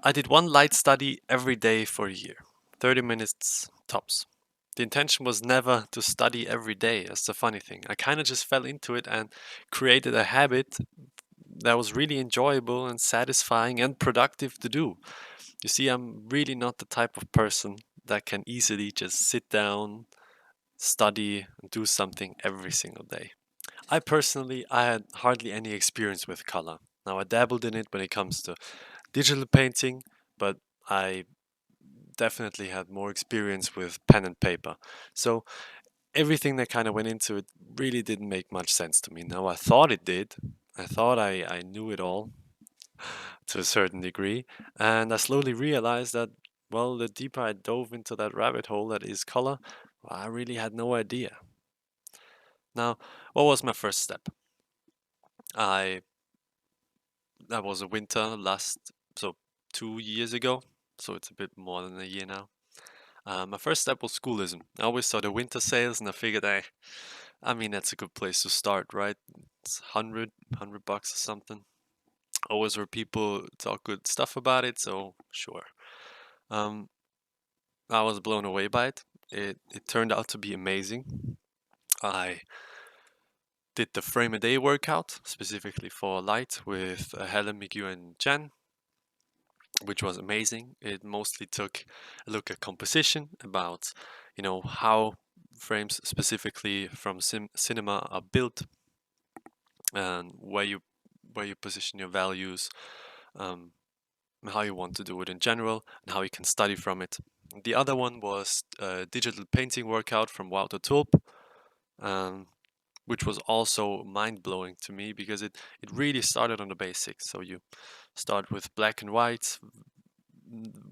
I did one light study every day for a year, 30 minutes tops. The intention was never to study every day. That's the funny thing. I kind of just fell into it and created a habit that was really enjoyable and satisfying and productive to do. You see, I'm really not the type of person that can easily just sit down, study, and do something every single day. I had hardly any experience with color. Now, I dabbled in it when it comes to digital painting, but I definitely had more experience with pen and paper. So everything that kind of went into it really didn't make much sense to me. Now, I thought it did. I thought I knew it all to a certain degree. And I slowly realized that, well, the deeper I dove into that rabbit hole that is color, well, I really had no idea. Now, what was my first step? I That was a winter so 2 years ago, so it's a bit more than a year now. My first step was Schoolism. I always saw the winter sales, and I figured, I mean, that's a good place to start, right? It's 100 bucks or something. Always heard people talk good stuff about it, so sure. Um, I was blown away by it. It turned out to be amazing. I did the frame a day workout specifically for light with Helen, Miguel, and Jen, which was amazing. It mostly took a look at composition, about how frames specifically from cinema are built, and where you position your values, um, how you want to do it in general, and how you can study from it. The other one was a digital painting workout from Wouter Tulp, um, which was also mind-blowing to me because it really started on the basics. So you start with black and white,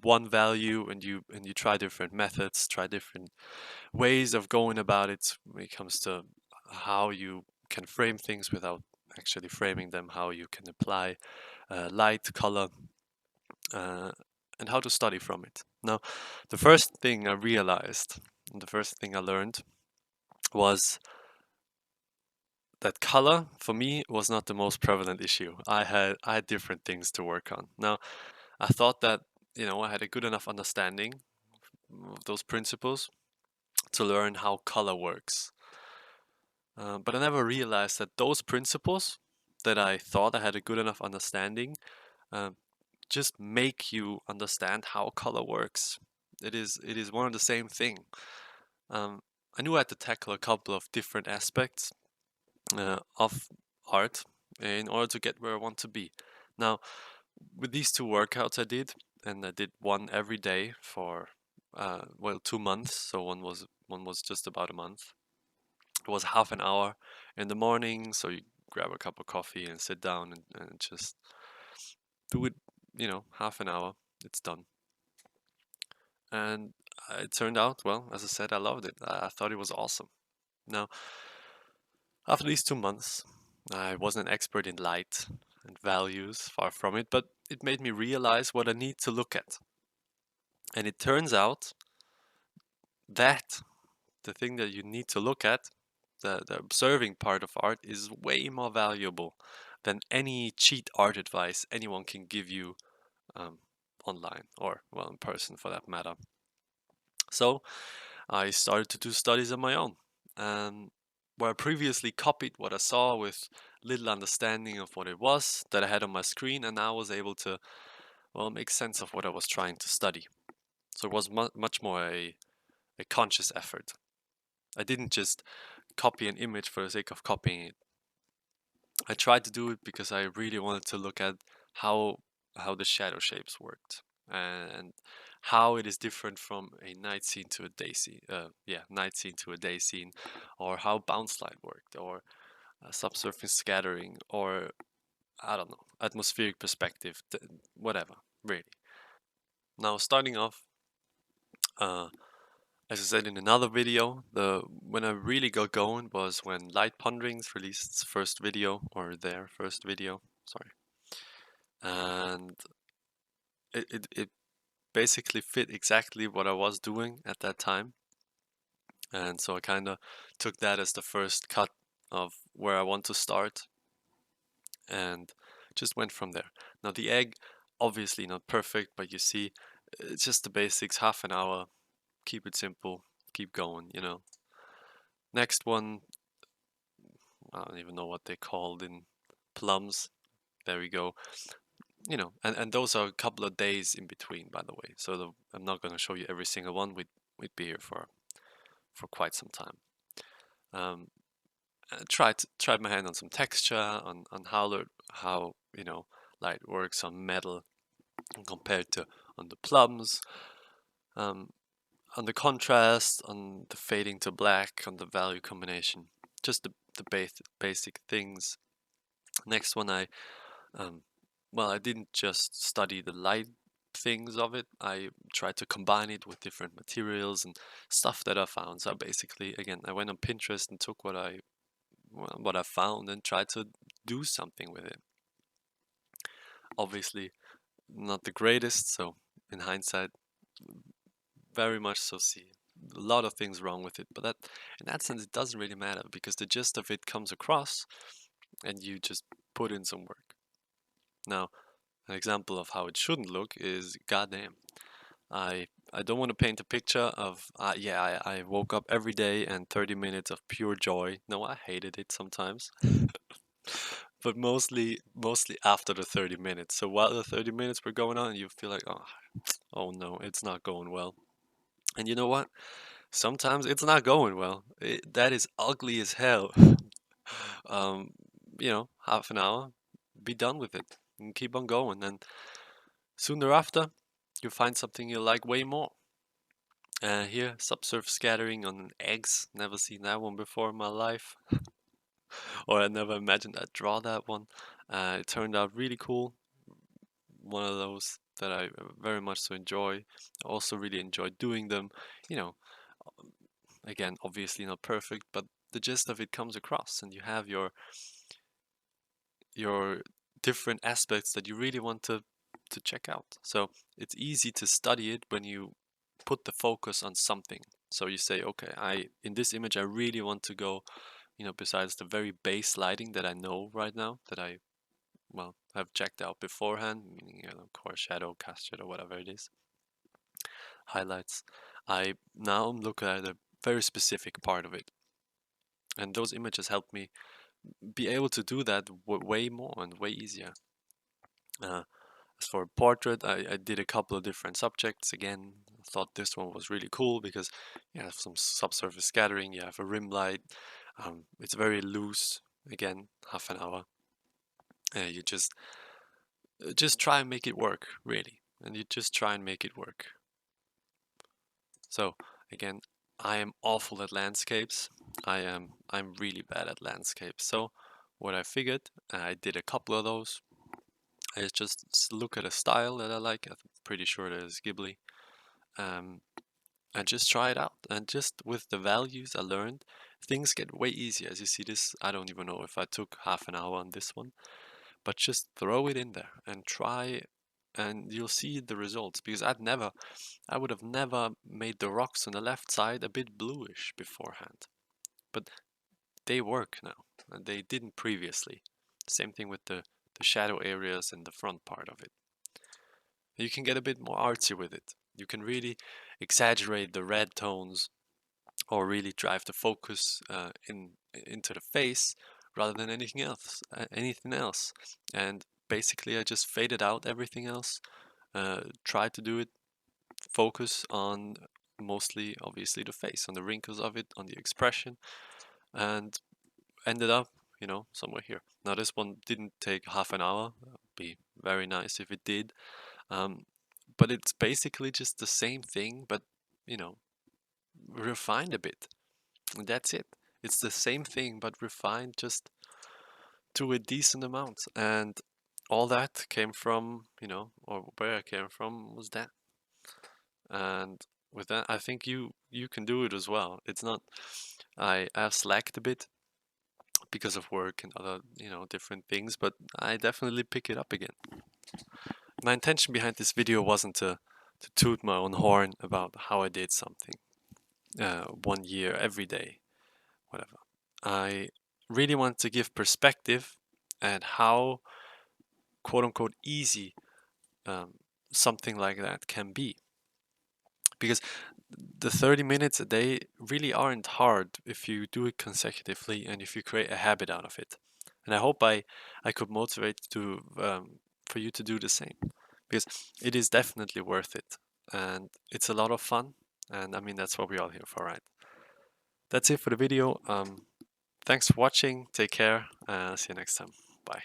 one value, and you try different methods, try different ways of going about it when it comes to how you can frame things without actually framing them, how you can apply light, color, uh, and how to study from it. Now, the first thing I realized, and the first thing I learned, was that color for me was not the most prevalent issue. I had different things to work on. Now, I thought that I had a good enough understanding of those principles to learn how color works. But I never realized that those principles that I thought I had a good enough understanding uh, just make you understand how color works. It is one and the same thing. Um, I knew I had to tackle a couple of different aspects of art in order to get where I want to be. Now, with these two workouts I did, and I did one every day for 2 months. So one was just about a month. It was half an hour in the morning, so you grab a cup of coffee and sit down and just do it, half an hour. It's done. And it turned out, well, as I said, I loved it. I thought it was awesome. Now, after these 2 months, I wasn't an expert in light and values, far from it, but it made me realize what I need to look at. And it turns out that the thing that you need to look at, the observing part of art, is way more valuable than any cheat art advice anyone can give you um, online or, well, in person for that matter. So I started to do studies on my own, and where I previously copied what I saw with little understanding of what it was that I had on my screen, and now was able to, well, make sense of what I was trying to study. So it was much more a conscious effort. I didn't just copy an image for the sake of copying it. I tried to do it because I really wanted to look at how the shadow shapes worked, and how it is different from a night scene to a day scene. Night scene to a day scene, or how bounce light worked, or subsurface scattering, or I don't know, atmospheric perspective, whatever, really. Now, starting off, uh, as I said in another video, when I really got going was when Ponderings released its first video, or their first video, sorry. And it basically fit exactly what I was doing at that time. And so I kind of took that as the first cut of where I want to start, and just went from there. Now, the egg Obviously not perfect, but you see, it's just the basics, half an hour, keep it simple, keep going, you know. Next one, I don't even know what they called in plums. There we go. You know, and those are a couple of days in between, by the way. So I'm not going to show you every single one. We'd be here for quite some time. Tried my hand on some texture, on how you know light works on metal compared to on the plums, um, on the contrast, on the fading to black, on the value combination, just the basic things. Next one, um, I didn't just study the light things of it. I tried to combine it with different materials and stuff that I found. So basically, again, I went on Pinterest and took what I found and tried to do something with it. Obviously, not the greatest. So in hindsight, very much so see a lot of things wrong with it. But that in that sense, it doesn't really matter because the gist of it comes across, and you just put in some work. Now, an example of how it shouldn't look is goddamn. I don't want to paint a picture of I woke up every day and 30 minutes of pure joy. No, I hated it sometimes, but mostly after the 30 minutes. So while the 30 minutes were going on, you feel like oh no, it's not going well. And you know what? Sometimes it's not going well. That is ugly as hell. um, half an hour, be done with it, and keep on going. And soon thereafter, you find something you like way more. Here, subsurface scattering on eggs. Never seen that one before in my life, or I never imagined I'd draw that one. It turned out really cool. One of those that I very much so enjoy. I also really enjoy doing them. You know, again, obviously not perfect, but the gist of it comes across, and you have your different aspects that you really want to check out. So it's easy to study it when you put the focus on something. So you say, okay, in this image I really want to go, besides the very base lighting that I know right now, that I have checked out beforehand, meaning core shadow, cast shadow, whatever it is, highlights. I now look at a very specific part of it, and those images help me be able to do that way more and way easier. As for a portrait, I did a couple of different subjects. Again, I thought this one was really cool because you have some subsurface scattering, you have a rim light, it's very loose. Again, half an hour. You just try and make it work, really, and you just try and make it work. So again, I am awful at landscapes. I'm really bad at landscapes. So what I figured, I did a couple of those. I just look at a style that I like. I'm pretty sure that is Ghibli. Um, and just try it out. And just with the values I learned, things get way easier. As you see this, I don't even know if I took half an hour on this one, but just throw it in there and try, and you'll see the results. Because I would have never made the rocks on the left side a bit bluish beforehand, but they work now, and they didn't previously. Same thing with the shadow areas in the front part of it. You can get a bit more artsy with it. You can really exaggerate the red tones or really drive the focus into the face rather than anything else. And basically, I just faded out everything else. Tried to do it, focus on mostly, obviously, the face, on the wrinkles of it, on the expression, and ended up, somewhere here. Now, this one didn't take half an hour. It'd be very nice if it did. But it's basically just the same thing, but refined a bit. And that's it. It's the same thing, but refined just to a decent amount. And all that came from, or where I came from was that. And with that, I think you can do it as well. It's not. I have slacked a bit because of work and other, different things, but I definitely pick it up again. My intention behind this video wasn't to toot my own horn about how I did something 1 year every day, whatever. I really want to give perspective at how quote unquote easy something like that can be. Because the 30 minutes a day really aren't hard if you do it consecutively and if you create a habit out of it. And I hope I could motivate to for you to do the same, because it is definitely worth it and it's a lot of fun. And I mean, that's what we're all here for, right? That's it for the video. Thanks for watching. Take care. See you next time. Bye.